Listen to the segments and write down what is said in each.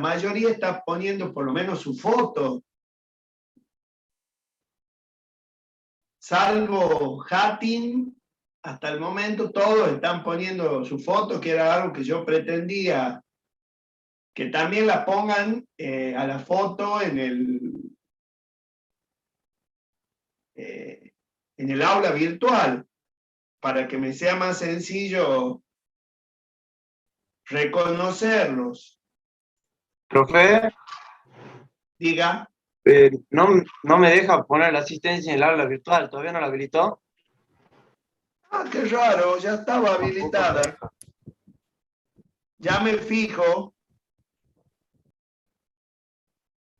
mayoría está poniendo por lo menos su foto. Salvo Hatim, hasta el momento todos están poniendo su foto, que era algo que yo pretendía que también la pongan a la foto en el aula virtual, para que me sea más sencillo reconocerlos. Profe, Diga. no me deja poner la asistencia en el aula virtual, ¿todavía no la habilitó? Ah, qué raro, ya estaba Tampoco me habilitada. deja. Ya me fijo.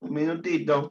Un minutito.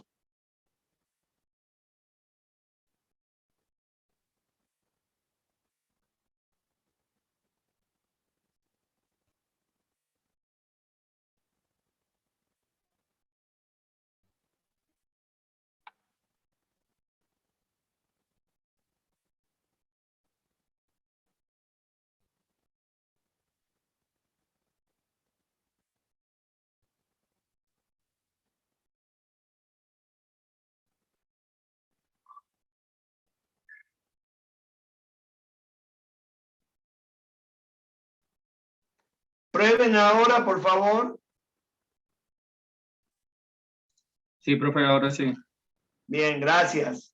Prueben ahora, por favor. Sí, profe, ahora sí. Bien, gracias.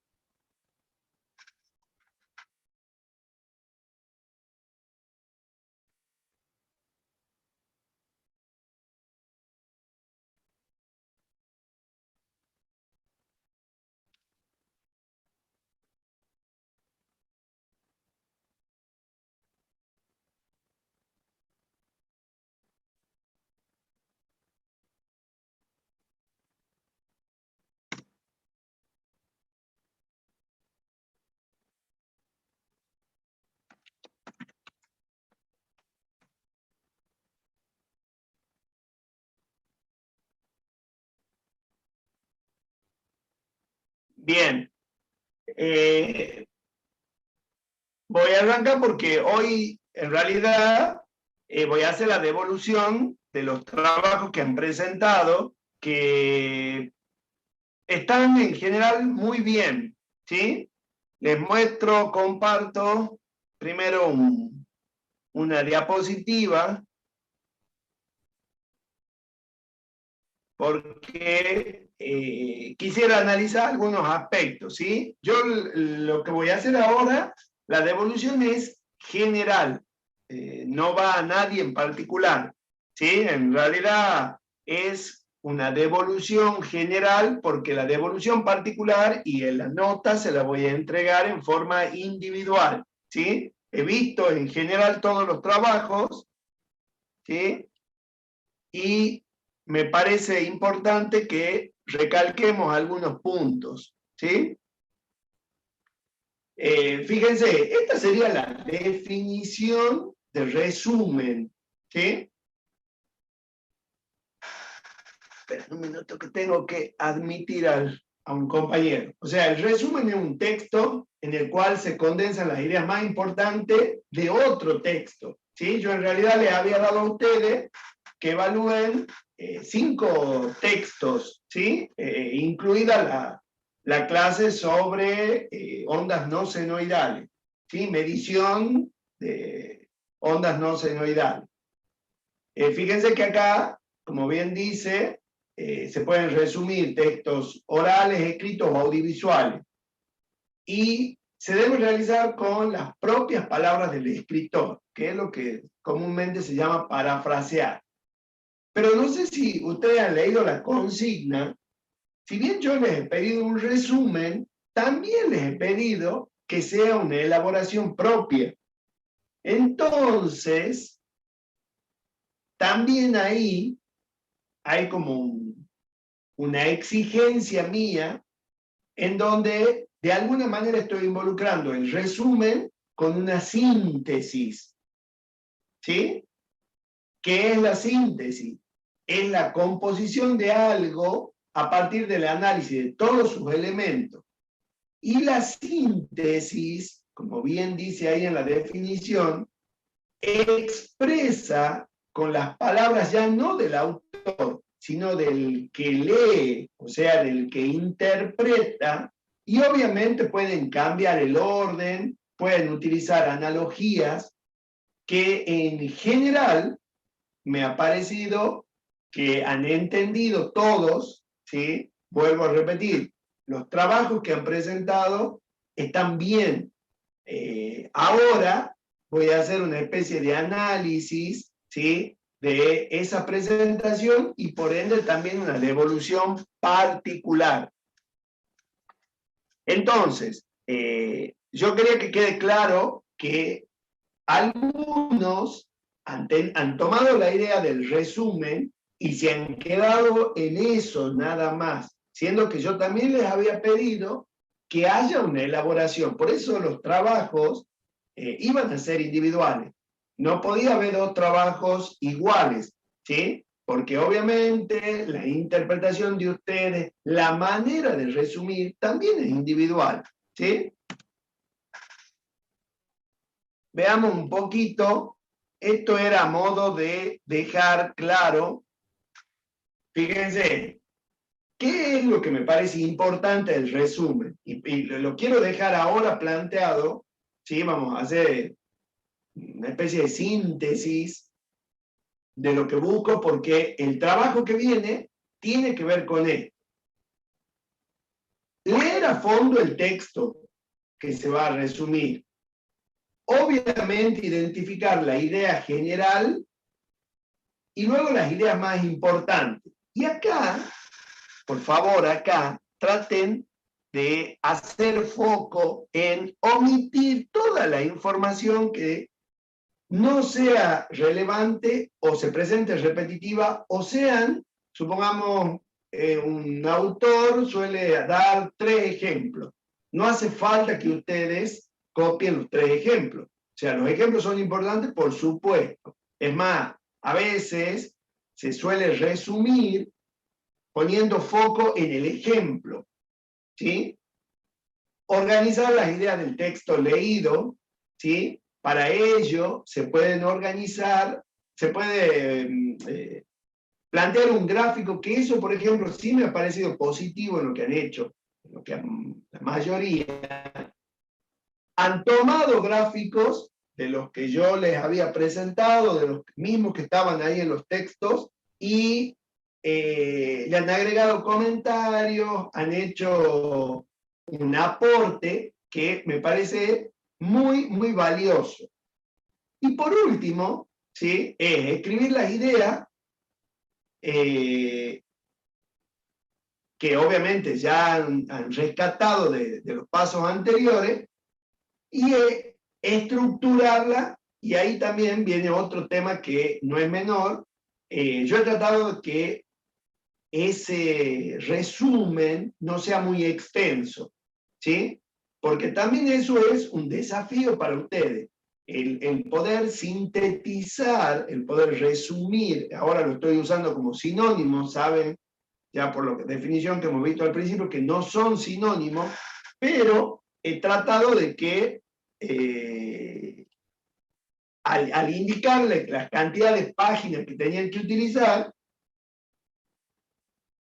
Bien. Voy a arrancar porque hoy, en realidad, voy a hacer la devolución de los trabajos que han presentado, que están en general muy bien, ¿sí? Les muestro, comparto primero una diapositiva, porque quisiera analizar algunos aspectos, ¿sí? Yo lo que voy a hacer ahora, la devolución es general, no va a nadie en particular, ¿sí? En realidad es una devolución general, porque la devolución particular y en la nota se la voy a entregar en forma individual, ¿sí? He visto en general todos los trabajos, ¿sí? Y me parece importante que recalquemos algunos puntos, ¿sí? Fíjense, esta sería la definición de resumen, ¿sí? Espera un minuto que tengo que admitir a un compañero. O sea, el resumen es un texto en el cual se condensan las ideas más importantes de otro texto, ¿sí? Yo en realidad les había dado a ustedes que evalúen 5 textos, ¿sí? Incluida la clase sobre ondas no senoidales, ¿sí? Medición de ondas no senoidales. Fíjense que acá, como bien dice, se pueden resumir textos orales, escritos o audiovisuales. Y se debe realizar con las propias palabras del escritor, que es lo que comúnmente se llama parafrasear. Pero no sé si ustedes han leído la consigna. Si bien yo les he pedido un resumen, también les he pedido que sea una elaboración propia. Entonces, también ahí hay como una exigencia mía en donde de alguna manera estoy involucrando el resumen con una síntesis. ¿Sí? ¿Qué es la síntesis? Es la composición de algo a partir del análisis de todos sus elementos. Y la síntesis, como bien dice ahí en la definición, expresa con las palabras ya no del autor, sino del que lee, o sea, del que interpreta, y obviamente pueden cambiar el orden, pueden utilizar analogías que en general me ha parecido que han entendido todos, ¿sí? Vuelvo a repetir, los trabajos que han presentado están bien. Ahora voy a hacer una especie de análisis, ¿sí? De esa presentación y por ende también una devolución particular. Entonces, yo quería que quede claro que algunos han tomado la idea del resumen y se han quedado en eso nada más, siendo que yo también les había pedido que haya una elaboración. Por eso los trabajos iban a ser individuales. No podía haber dos trabajos iguales, ¿sí? Porque obviamente la interpretación de ustedes, la manera de resumir también es individual, ¿sí? Veamos un poquito, esto era a modo de dejar claro, fíjense, ¿qué es lo que me parece importante del resumen? Y lo quiero dejar ahora planteado, ¿sí? Vamos a hacer una especie de síntesis de lo que busco, porque el trabajo que viene tiene que ver con esto. Leer a fondo el texto que se va a resumir. Obviamente identificar la idea general y luego las ideas más importantes. Y acá, por favor, acá, traten de hacer foco en omitir toda la información que no sea relevante o se presente repetitiva o sean, supongamos, un autor suele dar 3 ejemplos. No hace falta que ustedes copien los 3 ejemplos. O sea, los ejemplos son importantes, por supuesto. Es más, a veces se suele resumir poniendo foco en el ejemplo, ¿sí? Organizar las ideas del texto leído, ¿sí? Para ello se pueden organizar, se puede plantear un gráfico, que eso, por ejemplo, sí me ha parecido positivo en lo que han hecho, en lo que la mayoría han tomado gráficos de los que yo les había presentado, de los mismos que estaban ahí en los textos, y le han agregado comentarios, han hecho un aporte que me parece muy, muy valioso. Y por último, ¿sí? Es escribir las ideas que obviamente ya han rescatado de los pasos anteriores, y estructurarla, y ahí también viene otro tema que no es menor. Yo he tratado de que ese resumen no sea muy extenso, ¿sí? Porque también eso es un desafío para ustedes, el poder sintetizar, el poder resumir. Ahora lo estoy usando como sinónimo, ¿saben? Ya por la definición que hemos visto al principio, que no son sinónimos, pero he tratado de que al indicarle las cantidades de páginas que tenían que utilizar,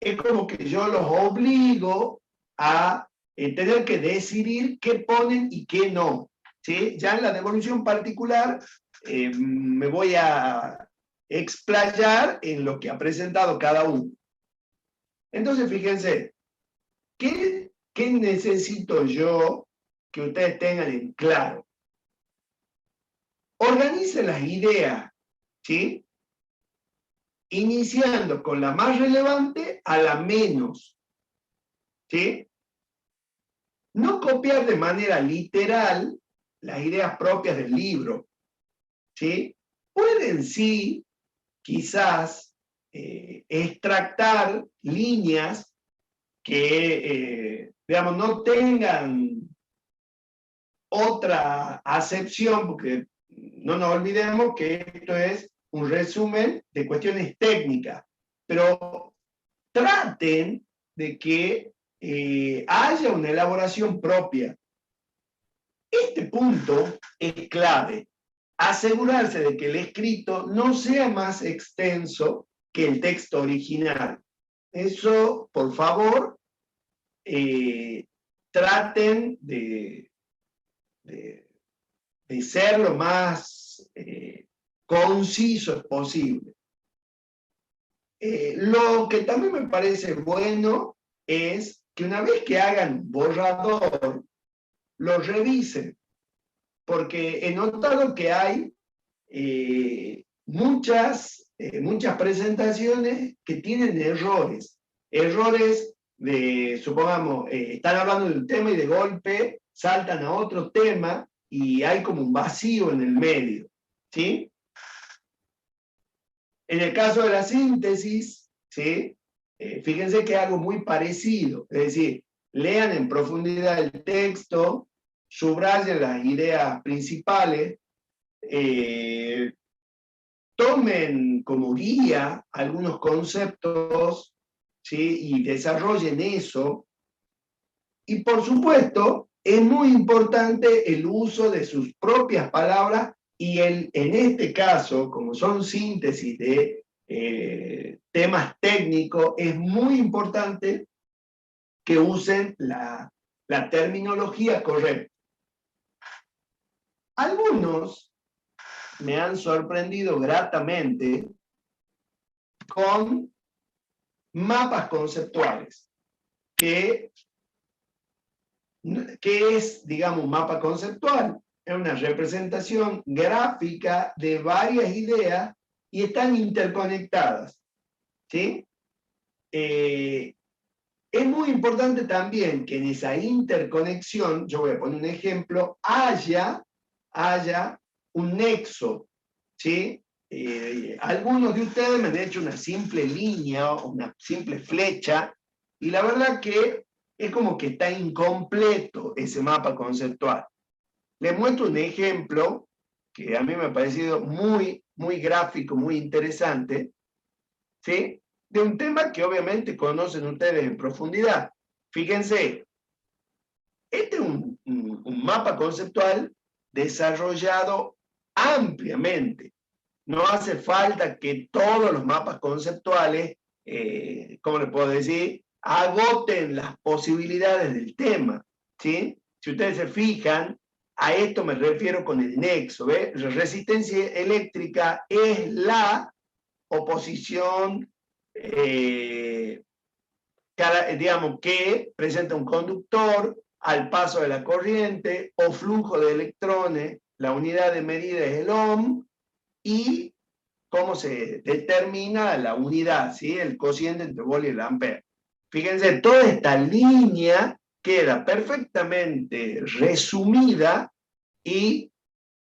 es como que yo los obligo a tener que decidir qué ponen y qué no, ¿sí? Ya en la devolución particular me voy a explayar en lo que ha presentado cada uno. Entonces, fíjense, ¿qué necesito yo que ustedes tengan en claro? Organicen las ideas, ¿sí? Iniciando con la más relevante a la menos, ¿sí? No copiar de manera literal las ideas propias del libro, ¿sí? Pueden sí, quizás, extractar líneas que, digamos, no tengan otra acepción, porque no nos olvidemos que esto es un resumen de cuestiones técnicas, pero traten de que haya una elaboración propia. Este punto es clave. Asegurarse de que el escrito no sea más extenso que el texto original. Eso, por favor, traten de ser lo más concisos posible. Lo que también me parece bueno es que una vez que hagan borrador, lo revisen, porque he notado que hay muchas presentaciones que tienen errores de, supongamos, están hablando de un tema y de golpe saltan a otro tema y hay como un vacío en el medio, ¿sí? En el caso de la síntesis, ¿sí? Fíjense que es algo muy parecido, es decir, lean en profundidad el texto, subrayen las ideas principales, tomen como guía algunos conceptos, ¿sí? Y desarrollen eso. Y por supuesto, es muy importante el uso de sus propias palabras y en este caso, como son síntesis de temas técnicos, es muy importante que usen la terminología correcta. Algunos me han sorprendido gratamente con mapas conceptuales. ¿Qué es, digamos, un mapa conceptual? Es una representación gráfica de varias ideas y están interconectadas, ¿sí? Es muy importante también que en esa interconexión, yo voy a poner un ejemplo, haya un nexo, ¿sí? Algunos de ustedes me han hecho una simple línea o una simple flecha y la verdad que es como que está incompleto ese mapa conceptual. Les muestro un ejemplo que a mí me ha parecido muy gráfico, muy interesante, ¿sí? De un tema que obviamente conocen ustedes en profundidad. Fíjense, este es un mapa conceptual desarrollado ampliamente. No hace falta que todos los mapas conceptuales, ¿cómo le puedo decir?, agoten las posibilidades del tema, ¿sí? Si ustedes se fijan, a esto me refiero con el nexo, ¿ves? Resistencia eléctrica es la oposición, digamos, que presenta un conductor al paso de la corriente o flujo de electrones. La unidad de medida es el ohm y cómo se determina la unidad, ¿sí? El cociente entre volt y el ampere. Fíjense, toda esta línea queda perfectamente resumida y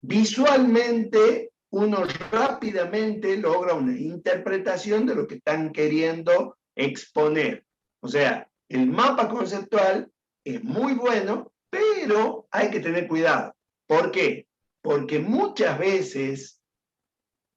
visualmente uno rápidamente logra una interpretación de lo que están queriendo exponer. O sea, el mapa conceptual es muy bueno, pero hay que tener cuidado. ¿Por qué? Porque muchas veces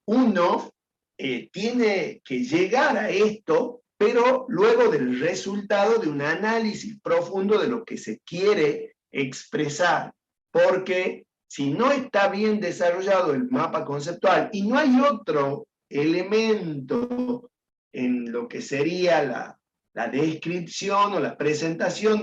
uno tiene que llegar a esto, pero luego del resultado de un análisis profundo de lo que se quiere expresar. Porque si no está bien desarrollado el mapa conceptual y no hay otro elemento en lo que sería la descripción o la presentación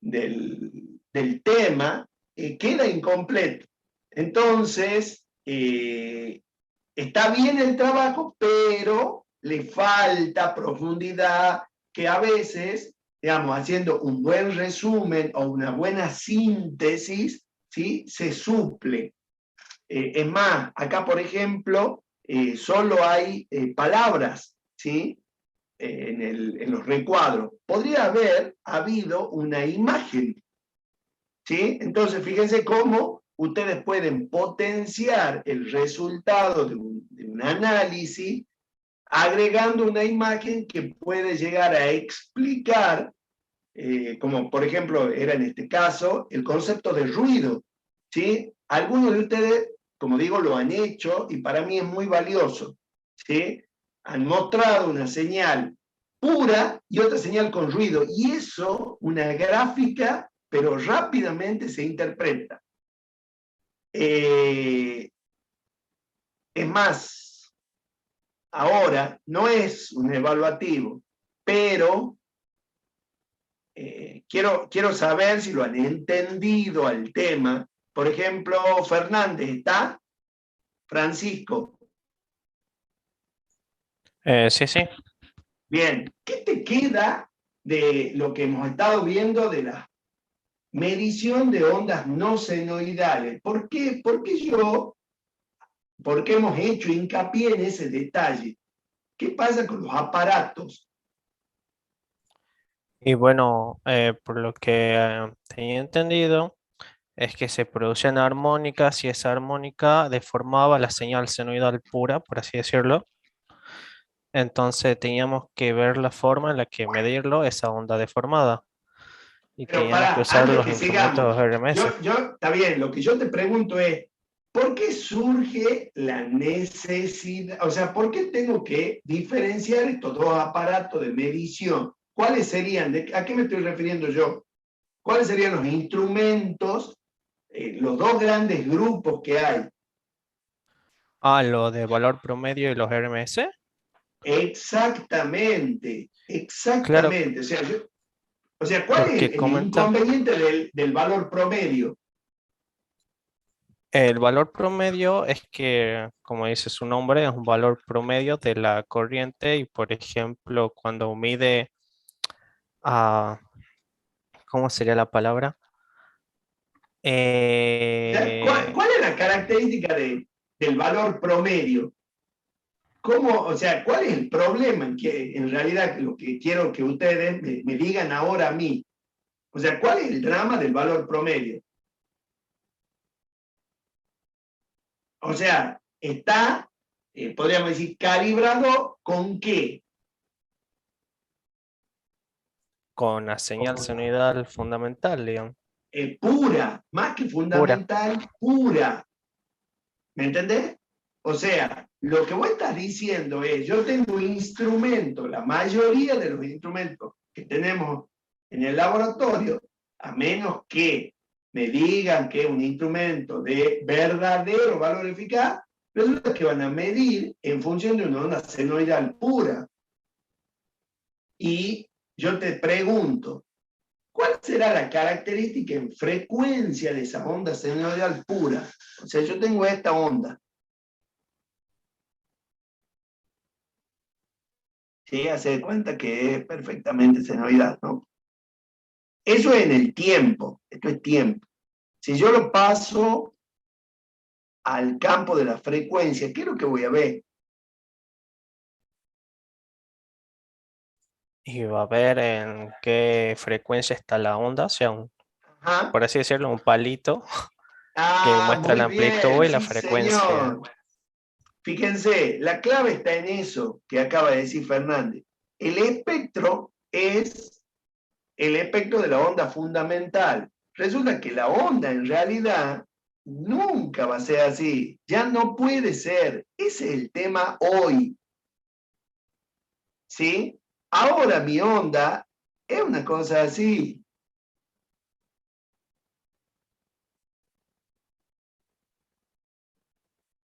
del tema, queda incompleto. Entonces, está bien el trabajo, pero le falta profundidad que a veces, digamos, haciendo un buen resumen o una buena síntesis, ¿sí?, se suple. Es más, acá, por ejemplo, solo hay palabras, ¿sí?, en los recuadros. Podría haber habido una imagen, ¿sí? Entonces, fíjense cómo ustedes pueden potenciar el resultado de un análisis agregando una imagen que puede llegar a explicar, como por ejemplo era en este caso, el concepto de ruido, ¿sí? Algunos de ustedes, como digo, lo han hecho y para mí es muy valioso, ¿sí? Han mostrado una señal pura y otra señal con ruido, y eso, una gráfica, pero rápidamente se interpreta. Es más, Ahora, no es un evaluativo, pero quiero saber si lo han entendido al tema. Por ejemplo, Fernández, ¿está? Francisco. Sí, sí. Bien, ¿qué te queda de lo que hemos estado viendo de la medición de ondas no senoidales? ¿Por qué hemos hecho hincapié en ese detalle? ¿Qué pasa con los aparatos? Y bueno, por lo que tenía entendido, es que se producían armónicas y esa armónica deformaba la señal senoidal pura, por así decirlo. Entonces teníamos que ver la forma en la que medirlo, esa onda deformada. Y Pero teníamos que usar antes los que instrumentos sigamos, RMS. está bien, lo que yo te pregunto es, ¿por qué surge la necesidad? O sea, ¿por qué tengo que diferenciar estos dos aparatos de medición? ¿Cuáles serían? ¿A qué me estoy refiriendo yo? ¿Cuáles serían los instrumentos, los dos grandes grupos que hay? Ah, lo de valor promedio y los RMS. Exactamente, Claro, exactamente. O sea, ¿cuál es porque el comenta, inconveniente del valor promedio? el valor promedio es que, como dice su nombre, es un valor promedio de la corriente y, por ejemplo, cuando mide a, ¿cómo sería la palabra? O sea, Eh, ¿cuál es la característica del valor promedio? ¿Cómo, o sea, cuál es el problema en realidad lo que quiero que ustedes me digan ahora a mí? O sea, ¿cuál es el drama del valor promedio? O sea, está, podríamos decir, calibrado ¿con qué? con la señal senoidal fundamental, digamos, Pura, más que pura. fundamental, pura. ¿Me entendés? O sea, lo que vos estás diciendo es, yo tengo instrumentos, la mayoría de los instrumentos que tenemos en el laboratorio, a menos que me digan que es un instrumento de verdadero valor eficaz, resulta que van a medir en función de una onda senoidal pura. Y yo te pregunto, ¿cuál será la característica en frecuencia de esa onda senoidal pura? O sea, yo tengo esta onda. ¿Sí? Hace de cuenta que es perfectamente senoidal, ¿no? Eso es en el tiempo, esto es tiempo. Si yo lo paso al campo de la frecuencia, ¿qué es lo que voy a ver? Y va a ver en qué frecuencia está la onda, o sea, Ajá. por así decirlo, un palito que Ah, muestra muy la amplitud bien, y la sí, frecuencia. señor. Fíjense, la clave está en eso que acaba de decir Fernández. El espectro es el espectro de la onda fundamental. Resulta que la onda en realidad nunca va a ser así. Ya no puede ser. Ese es el tema hoy. ¿Sí? Ahora mi onda es una cosa así.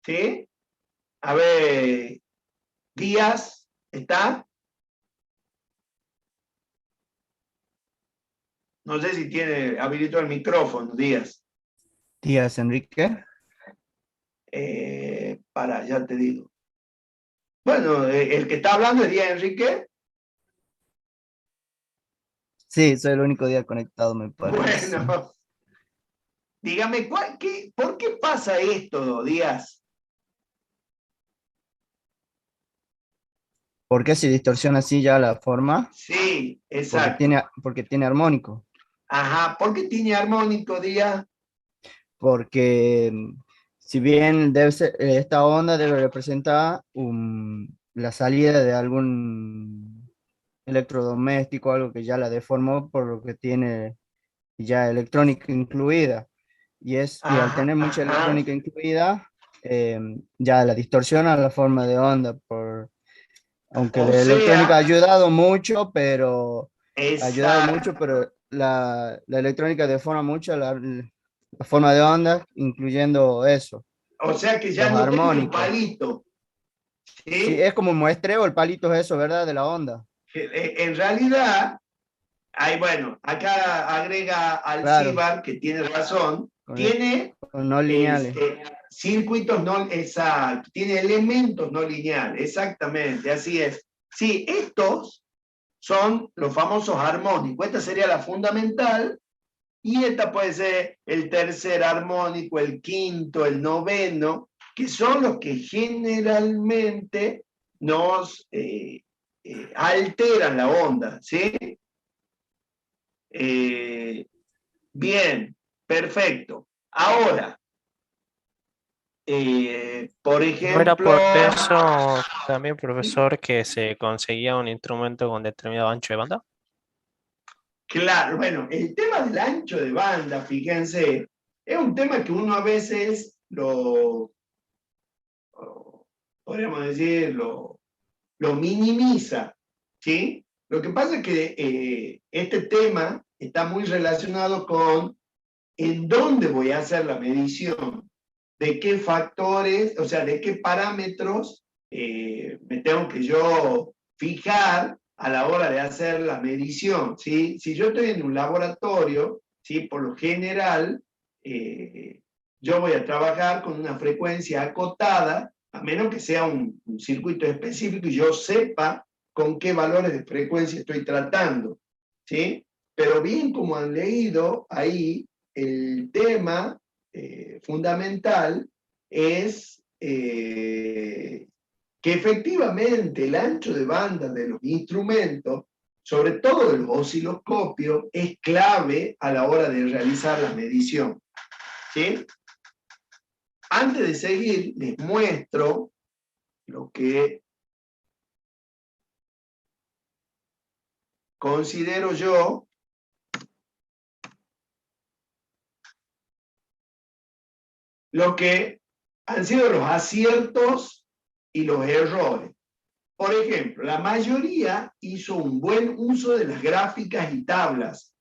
¿Sí? A ver, Díaz, ¿está? No sé si tiene habilitado el micrófono, Díaz. Díaz Enrique. Ya te digo. Bueno, el que está hablando es Díaz Enrique. Sí, soy el único día conectado, me parece. Bueno, dígame, ¿por qué pasa esto, Díaz? ¿Por qué se distorsiona así ya la forma? Sí, exacto. Porque tiene armónico. Ajá, ¿por qué tiene armónico, Díaz? Porque si bien esta onda debe representar la salida de algún electrodoméstico, algo que ya la deformó, por lo que tiene ya electrónica incluida. Y al Ajá, tener mucha ajá. electrónica incluida, ya la distorsiona la forma de onda, aunque O la electrónica sea, ha ayudado mucho, exacto. pero la electrónica deforma mucho la forma de onda, incluyendo eso, O sea que ya los no tengo el armónicos. palito. Sí, ¿sí? es como un muestreo, el palito es eso, ¿verdad? De la onda. En realidad, hay, bueno, acá agrega Claro, Alcibar, que tiene razón, con, tiene con no lineales. circuitos no, exacto, tiene elementos no lineales, exactamente, así es. Sí, estos son los famosos armónicos, esta sería la fundamental, y esta puede ser el tercer armónico, el quinto, el noveno, que son los que generalmente nos alteran la onda, ¿sí? Bien, perfecto. Ahora, por ¿No era ejemplo, por eso también, profesor, que se conseguía un instrumento con determinado ancho de banda? claro, bueno, el tema del ancho de banda, fíjense, es un tema que uno a veces podríamos decir, lo minimiza, ¿sí? Lo que pasa es que este tema está muy relacionado con en dónde voy a hacer la medición, de qué factores, o sea, de qué parámetros me tengo que yo fijar a la hora de hacer la medición, ¿sí? Si yo estoy en un laboratorio, ¿sí? Por lo general, yo voy a trabajar con una frecuencia acotada, a menos que sea un circuito específico y yo sepa con qué valores de frecuencia estoy tratando, ¿sí? Pero bien como han leído ahí, el tema fundamental es que efectivamente el ancho de banda de los instrumentos, sobre todo de los osciloscopios, es clave a la hora de realizar la medición, ¿sí? Antes de seguir, les muestro lo que considero yo lo que han sido los aciertos y los errores. Por ejemplo, la mayoría hizo un buen uso de las gráficas y tablas,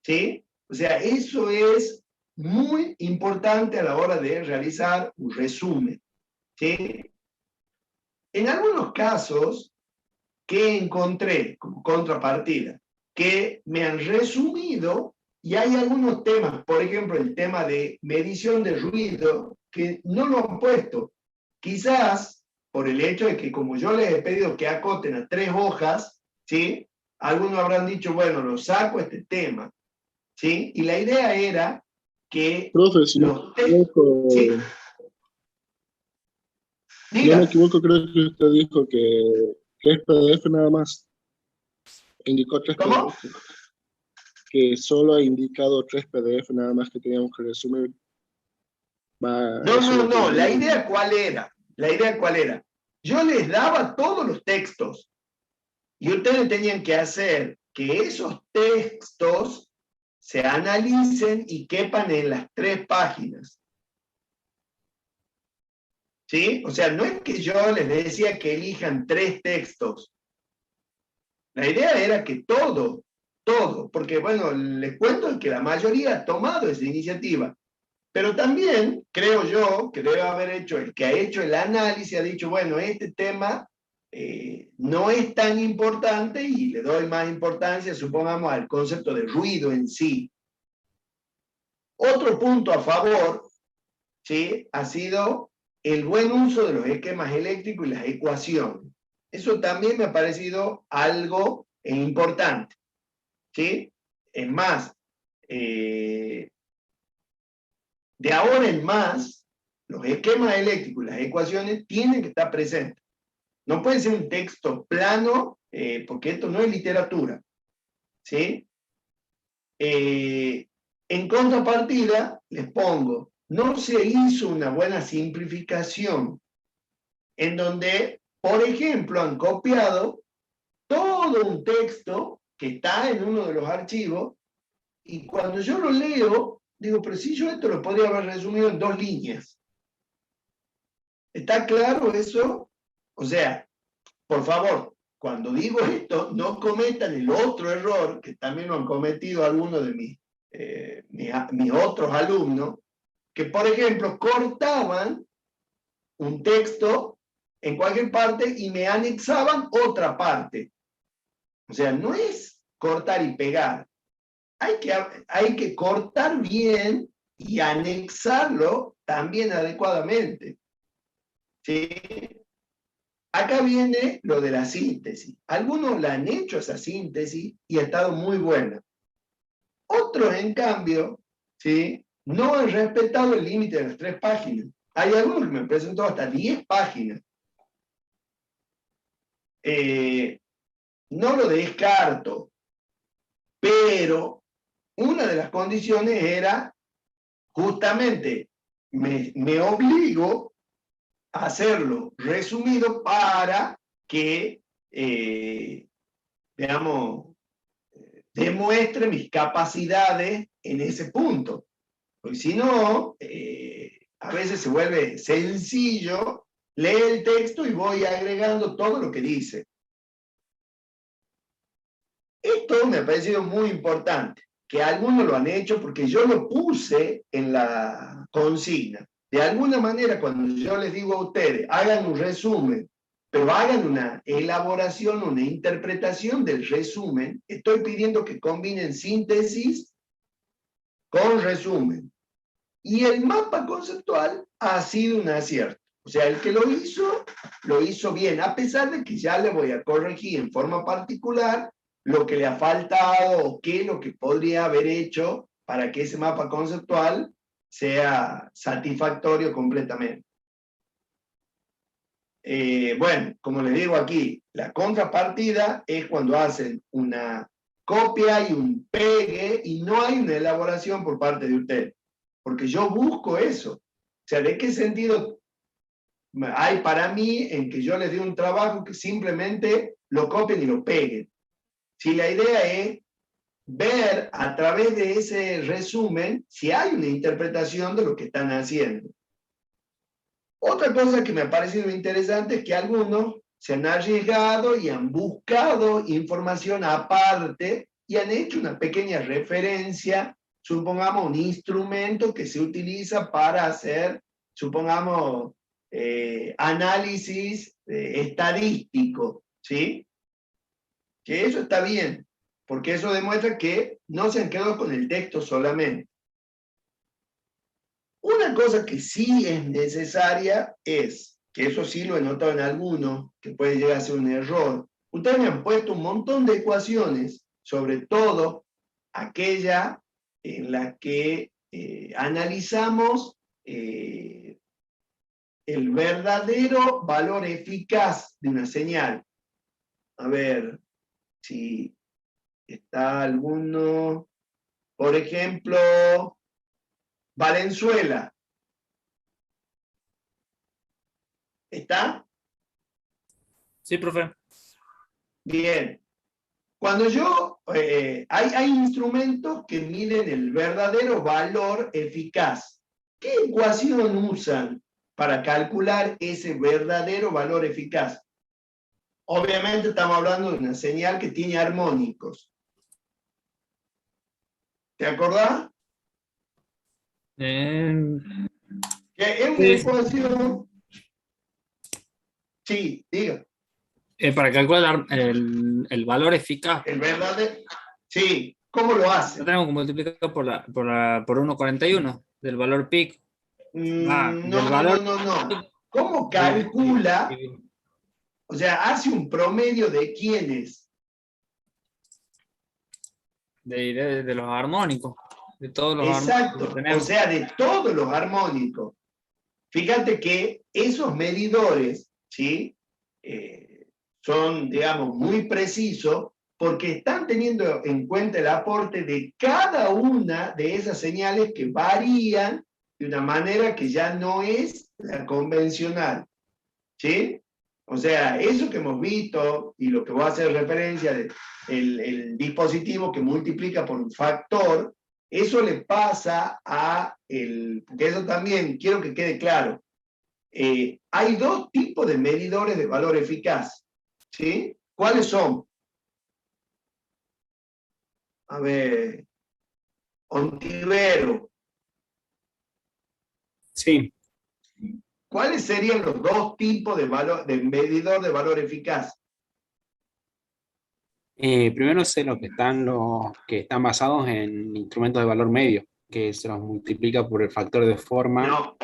¿sí? O sea, eso es muy importante a la hora de realizar un resumen, ¿sí? En algunos casos, ¿qué encontré como contrapartida? Que me han resumido y hay algunos temas, por ejemplo, el tema de medición de ruido, que no lo han puesto. Quizás por el hecho de que como yo les he pedido que acoten a 3 hojas, ¿sí? Algunos habrán dicho, bueno, lo saco este tema, ¿sí? Y la idea era que Profe, si no me los ¿sí? equivoco, si no me Diga. equivoco, creo que usted dijo que es PDF nada más. Indicó 3 ¿Cómo? PDF. Que solo ha indicado 3 PDF nada más que teníamos que resumir. No, Eso es no, lo que no. La entendí. idea cuál era. La idea cuál era. Yo les daba todos los textos y ustedes tenían que hacer que esos textos se analicen y quepan en las 3 páginas. ¿Sí? O sea, no es que yo les decía que elijan 3 textos. La idea era que todo, porque bueno, les cuento que la mayoría ha tomado esa iniciativa. Pero también creo yo que debe haber hecho el que ha hecho el análisis, ha dicho, bueno, este tema no es tan importante y le doy más importancia, supongamos, al concepto de ruido en sí. Otro punto a favor, ¿sí? Ha sido el buen uso de los esquemas eléctricos y las ecuaciones. Eso también me ha parecido algo importante, ¿sí? Es más, de ahora en más, los esquemas eléctricos y las ecuaciones tienen que estar presentes. No puede ser un texto plano, porque esto no es literatura, ¿sí? En contrapartida, les pongo, no se hizo una buena simplificación en donde, por ejemplo, han copiado todo un texto que está en uno de los archivos y cuando yo lo leo, digo, pero si yo esto lo podría haber resumido en 2 líneas. ¿Está claro eso? O sea, por favor, cuando digo esto, no cometan el otro error, que también lo han cometido algunos de mis otros alumnos, que por ejemplo cortaban un texto en cualquier parte y me anexaban otra parte. O sea, no es cortar y pegar. Hay que cortar bien y anexarlo también adecuadamente. ¿Sí? Acá viene lo de la síntesis. Algunos la han hecho esa síntesis y ha estado muy buena. Otros, en cambio, ¿sí?, no han respetado el límite de las 3 páginas. Hay algunos que me presentó hasta 10 páginas. No lo descarto, pero una de las condiciones era justamente me obligo a hacerlo resumido para que, digamos, demuestre mis capacidades en ese punto. Porque si no, a veces se vuelve sencillo, lee el texto y voy agregando todo lo que dice. Esto me ha parecido muy importante, que algunos lo han hecho porque yo lo puse en la consigna. De alguna manera, cuando yo les digo a ustedes, hagan un resumen, pero hagan una elaboración, una interpretación del resumen, estoy pidiendo que combinen síntesis con resumen. Y el mapa conceptual ha sido un acierto. O sea, el que lo hizo bien, a pesar de que ya le voy a corregir en forma particular lo que le ha faltado o qué lo que podría haber hecho para que ese mapa conceptual sea satisfactorio completamente. Bueno, como les digo aquí, la contrapartida es cuando hacen una copia y un pegue y no hay una elaboración por parte de usted. Porque yo busco eso. O sea, ¿de qué sentido hay para mí en que yo les dé un trabajo que simplemente lo copien y lo peguen? Si la idea es ver a través de ese resumen si hay una interpretación de lo que están haciendo. Otra cosa que me ha parecido interesante es que algunos se han arriesgado y han buscado información aparte y han hecho una pequeña referencia, supongamos un instrumento que se utiliza para hacer, supongamos, análisis estadístico, ¿sí? Que eso está bien, porque eso demuestra que no se han quedado con el texto solamente. Una cosa que sí es necesaria es, que eso sí lo he notado en algunos, que puede llegar a ser un error, ustedes me han puesto un montón de ecuaciones, sobre todo aquella en la que analizamos el verdadero valor eficaz de una señal. A ver si está alguno, por ejemplo, Valenzuela. ¿Está? Sí, profe. Bien. Cuando hay instrumentos que miden el verdadero valor eficaz. ¿Qué ecuación usan para calcular ese verdadero valor eficaz? Obviamente estamos hablando de una señal que tiene armónicos. ¿Te acordás? Eh, Que es una Sí. ecuación... Sí, diga. Para calcular el valor eficaz, El verdadero... Sí, ¿cómo lo hace? lo tenemos que multiplicar por 1,41 del valor pico. Del valor No. ¿Cómo calcula? O sea, hace un promedio de quiénes. de los armónicos, de todos los armónicos Exacto, que tenemos. o sea, de todos los armónicos. Fíjate que esos medidores, ¿sí? Son, digamos, muy precisos porque están teniendo en cuenta el aporte de cada una de esas señales que varían de una manera que ya no es la convencional, ¿sí? O sea, eso que hemos visto y lo que voy a hacer referencia de el dispositivo que multiplica por un factor, eso le pasa porque eso también quiero que quede claro. Hay dos tipos de medidores de valor eficaz, ¿sí? ¿Cuáles son? A ver, Ontivero. Sí. ¿Cuáles serían los dos tipos de medidor de valor eficaz? Primero sé los que están basados en instrumentos de valor medio, que se los multiplica por el factor de forma. No,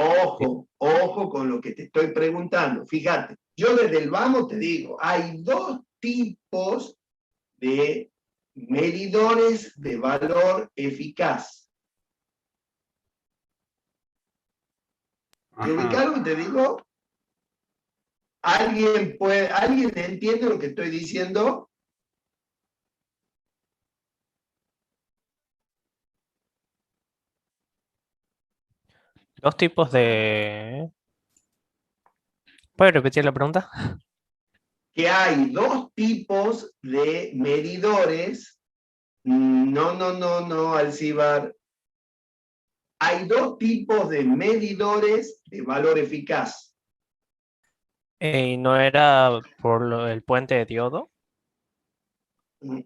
ojo con lo que te estoy preguntando. Fíjate, yo desde el vamos te digo, hay dos tipos de medidores de valor eficaz. ¿Te ubicaron? Te digo. ¿Alguien entiende lo que estoy diciendo? Dos tipos de... ¿Puedes repetir la pregunta? Que hay dos tipos de medidores. No, Alcibar. Hay dos tipos de medidores de valor eficaz. ¿Y no era por el puente de diodo?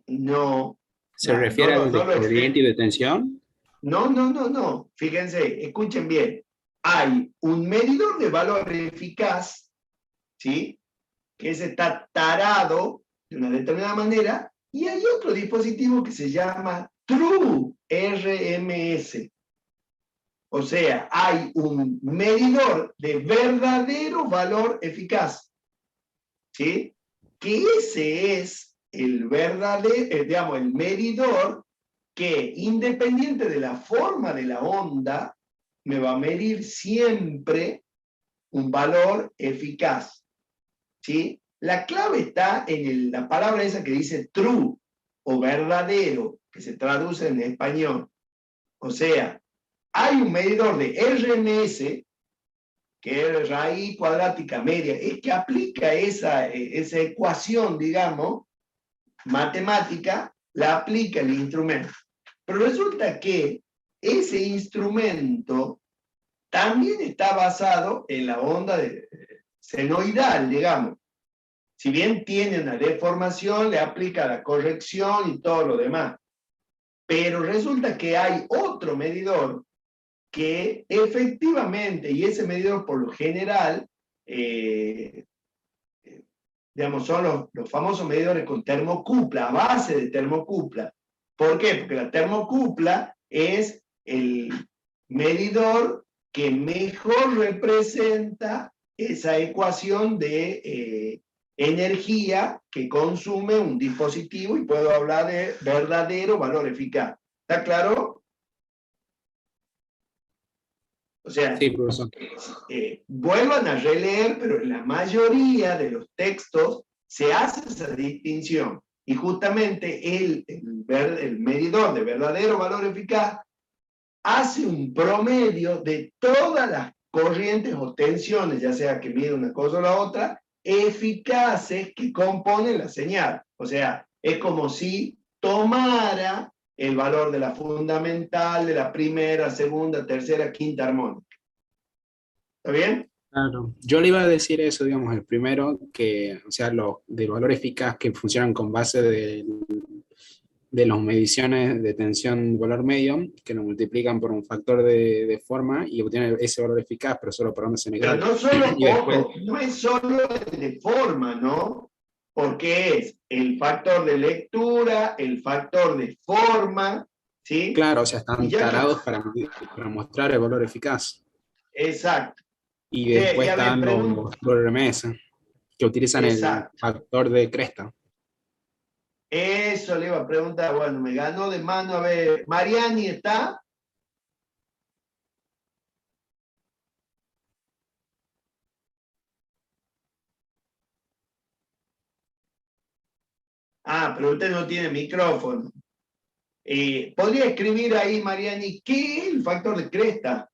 No. ¿Se refiere al lo gradiente y de tensión? No. Fíjense, escuchen bien. Hay un medidor de valor eficaz, ¿sí? Que ese está tarado de una determinada manera, y hay otro dispositivo que se llama True RMS. O sea, hay un medidor de verdadero valor eficaz, ¿sí? Que ese es el verdadero, digamos, el medidor que, independiente de la forma de la onda, me va a medir siempre un valor eficaz, ¿sí? La clave está en la palabra esa que dice true o verdadero, que se traduce en español. O sea, hay un medidor de RMS, que es raíz cuadrática media, es que aplica esa ecuación, digamos, matemática, la aplica el instrumento. Pero resulta que ese instrumento también está basado en la onda senoidal, digamos. Si bien tiene una deformación, le aplica la corrección y todo lo demás. Pero resulta que hay otro medidor que efectivamente, y ese medidor por lo general, digamos, son los famosos medidores con termocupla, a base de termocupla. ¿Por qué? Porque la termocupla es el medidor que mejor representa esa ecuación de energía que consume un dispositivo, y puedo hablar de verdadero valor eficaz. ¿Está claro? O sea, Sí, profesor. vuelvan a releer, pero en la mayoría de los textos se hace esa distinción. Y justamente el medidor de verdadero valor eficaz hace un promedio de todas las corrientes o tensiones, ya sea que mide una cosa o la otra, eficaces que componen la señal. O sea, es como si tomara el valor de la fundamental, de la primera, segunda, tercera, quinta armónica. ¿Está bien? Claro. Yo le iba a decir eso, digamos, el primero, que, o sea, los de valor eficaz que funcionan con base de las mediciones de tensión de valor medio, que lo multiplican por un factor de forma y obtienen ese valor eficaz, pero solo para onda Pero senoidal. no solo, Y después, ojo, no es solo el de forma, ¿no? Porque es el factor de lectura, el factor de forma, ¿sí? claro, o sea, Y están ya que, tarados para mostrar el valor eficaz. exacto. Y después Ya me están pregunto, los RMS, que utilizan el exacto. factor de cresta. Eso le iba a preguntar, bueno, me ganó de mano, a ver, Mariani está. Ah, pero usted no tiene micrófono. ¿Podría escribir ahí, Mariani, qué es el factor de cresta?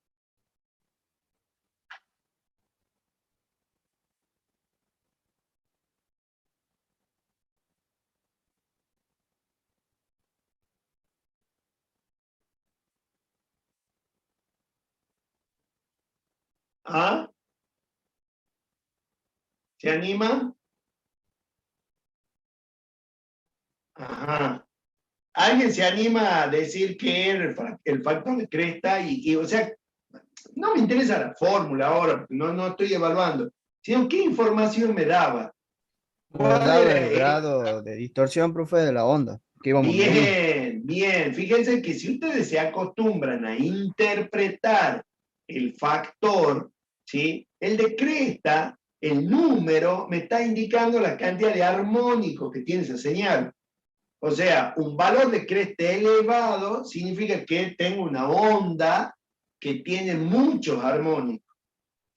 ¿Ah? ¿Se anima? Ajá. ¿Alguien se anima a decir qué es el factor de cresta? O sea, no me interesa la fórmula ahora, no estoy evaluando, sino qué información me daba. Nos daba el grado de distorsión, profe, de la onda que íbamos a medir. Bien, bien. Fíjense que si ustedes se acostumbran a interpretar el factor, ¿sí? El de cresta, el número, me está indicando la cantidad de armónicos que tiene esa señal. O sea, un valor de cresta elevado significa que tengo una onda que tiene muchos armónicos,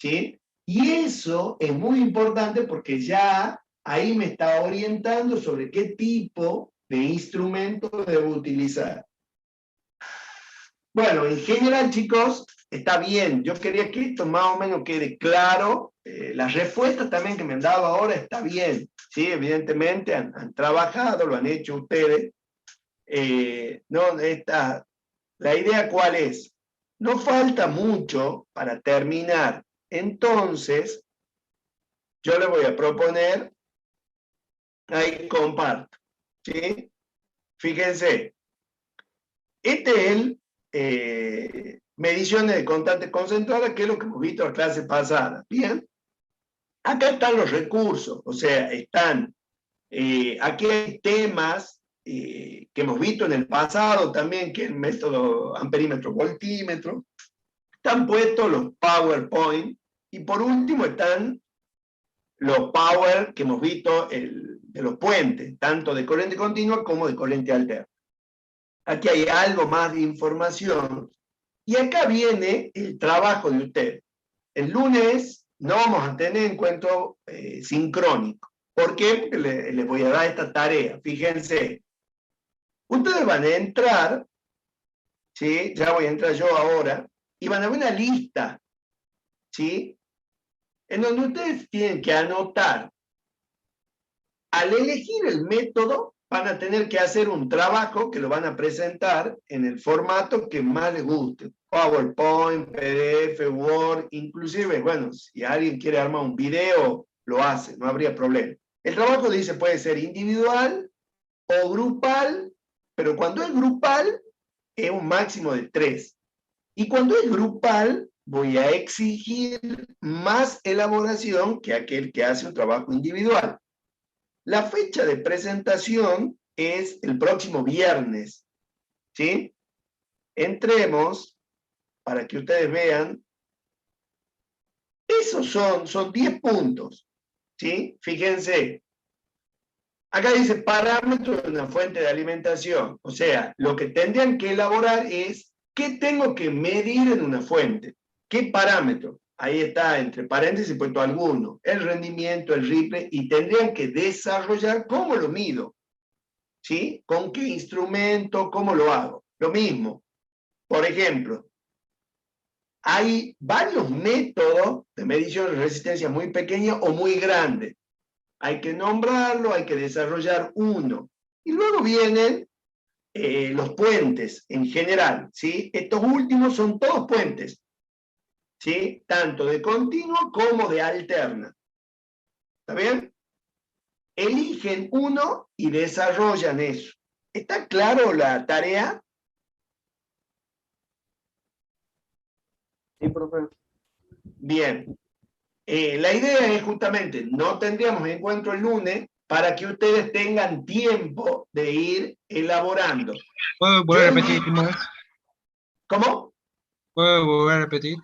¿sí? Y eso es muy importante porque ya ahí me está orientando sobre qué tipo de instrumento debo utilizar. Bueno, en general, chicos, está bien. Yo quería que esto más o menos quede claro. Las respuestas también que me han dado ahora está bien. Sí, evidentemente han trabajado, lo han hecho ustedes. La idea ¿cuál es? No falta mucho para terminar. Entonces, yo le voy a proponer, ahí comparto, ¿sí? Fíjense, este es el mediciones de constantes concentradas, que es lo que hemos visto en la clase pasada. Bien, acá están los recursos, o sea, están, aquí hay temas que hemos visto en el pasado también, que es el método amperímetro-voltímetro, están puestos los PowerPoint, y por último están los Power que hemos visto de los puentes, tanto de corriente continua como de corriente alterna. Aquí hay algo más de información, y acá viene el trabajo de usted. El lunes no vamos a tener encuentro sincrónico. ¿Por qué? Porque les voy a dar esta tarea. Fíjense, ustedes van a entrar, ¿sí? Ya voy a entrar yo ahora, y van a ver una lista, ¿sí? En donde ustedes tienen que anotar. Al elegir el método, van a tener que hacer un trabajo que lo van a presentar en el formato que más les guste. PowerPoint, PDF, Word, inclusive, bueno, si alguien quiere armar un video, lo hace, no habría problema. El trabajo dice puede ser individual o grupal, pero cuando es grupal, es un máximo de 3. Y cuando es grupal, voy a exigir más elaboración que aquel que hace un trabajo individual. La fecha de presentación es el próximo viernes, ¿sí? Entremos para que ustedes vean. Esos son 10 puntos, ¿sí? Fíjense. Acá dice parámetros de una fuente de alimentación. O sea, lo que tendrían que elaborar es qué tengo que medir en una fuente. ¿Qué parámetro? Ahí está, entre paréntesis, puesto alguno. El rendimiento, el ripple, y tendrían que desarrollar cómo lo mido. ¿Sí? ¿Con qué instrumento? ¿Cómo lo hago? Lo mismo. Por ejemplo, hay varios métodos de medición de resistencia muy pequeña o muy grande. Hay que nombrarlo, hay que desarrollar uno. Y luego vienen los puentes en general, ¿sí? Estos últimos son todos puentes, ¿sí? Tanto de continuo como de alterna. ¿Está bien? Eligen uno y desarrollan eso. ¿Está claro la tarea? Sí, profe. Bien. La idea es justamente, no tendríamos encuentro el lunes para que ustedes tengan tiempo de ir elaborando. ¿Puedo volver a repetir cómo es? ¿Cómo? ¿Puedo volver a repetir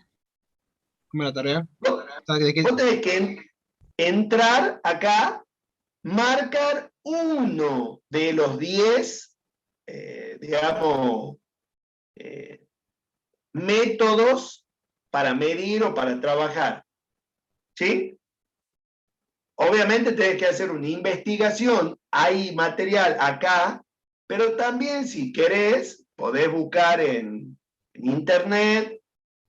cómo es la tarea? Vos tenés que entrar acá, marcar uno de los 10, digamos, métodos para medir o para trabajar. ¿Sí? Obviamente tenés que hacer una investigación, hay material acá, pero también si querés, podés buscar en internet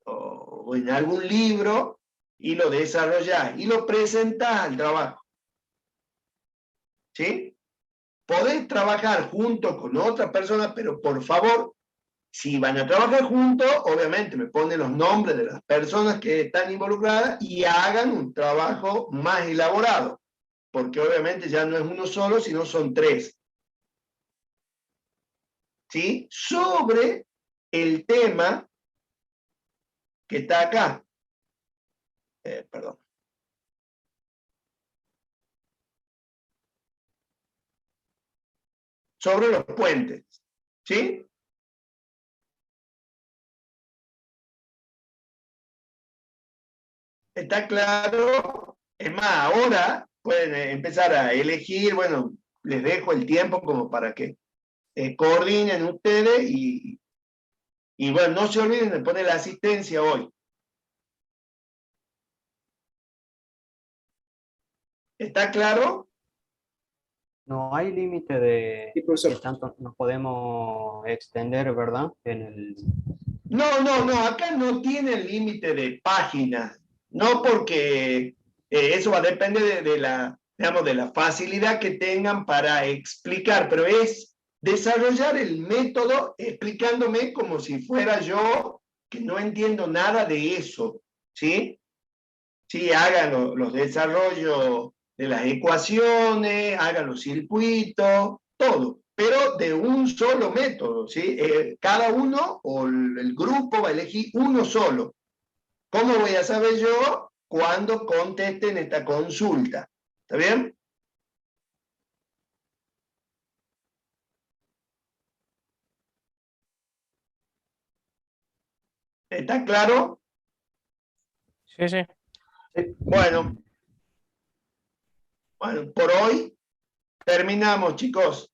o en algún libro y lo desarrollás y lo presentás al trabajo. ¿Sí? Podés trabajar junto con otra persona, pero por favor, si van a trabajar juntos, obviamente me ponen los nombres de las personas que están involucradas y hagan un trabajo más elaborado, porque obviamente ya no es uno solo, sino son 3. ¿Sí? Sobre el tema que está acá. Perdón. Sobre los puentes, ¿sí? ¿Está claro? Es más, ahora pueden empezar a elegir, bueno, les dejo el tiempo como para que coordinen ustedes y bueno, no se olviden de poner la asistencia hoy. ¿Está claro? No hay límite de Sí, profesor. qué tanto nos podemos extender, ¿verdad? En el... No, acá no tienen límite de páginas, no porque eso va a depender de la, digamos, de la facilidad que tengan para explicar, pero es desarrollar el método explicándome como si fuera yo que no entiendo nada de eso, ¿sí? Sí, hagan los desarrollos de las ecuaciones, hagan los circuitos, todo, pero de un solo método, ¿sí? Cada uno o el grupo va a elegir uno solo. ¿Cómo voy a saber yo cuando contesten esta consulta? ¿Está bien? ¿Está claro? Sí, sí. Bueno, por hoy terminamos, chicos.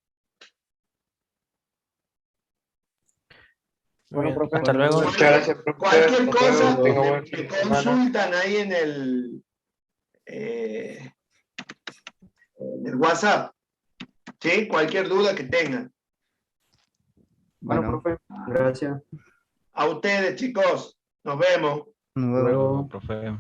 Bueno, Bien, profe. hasta luego. Muchas gracias, profesor. Cualquier Hasta luego, cosa tenga me buen fin de semana. consultan ahí en el WhatsApp, ¿sí? Cualquier duda que tengan. Bueno, Bueno, profe, gracias. A ustedes, chicos. Nos vemos. nos vemos. Luego. Profe.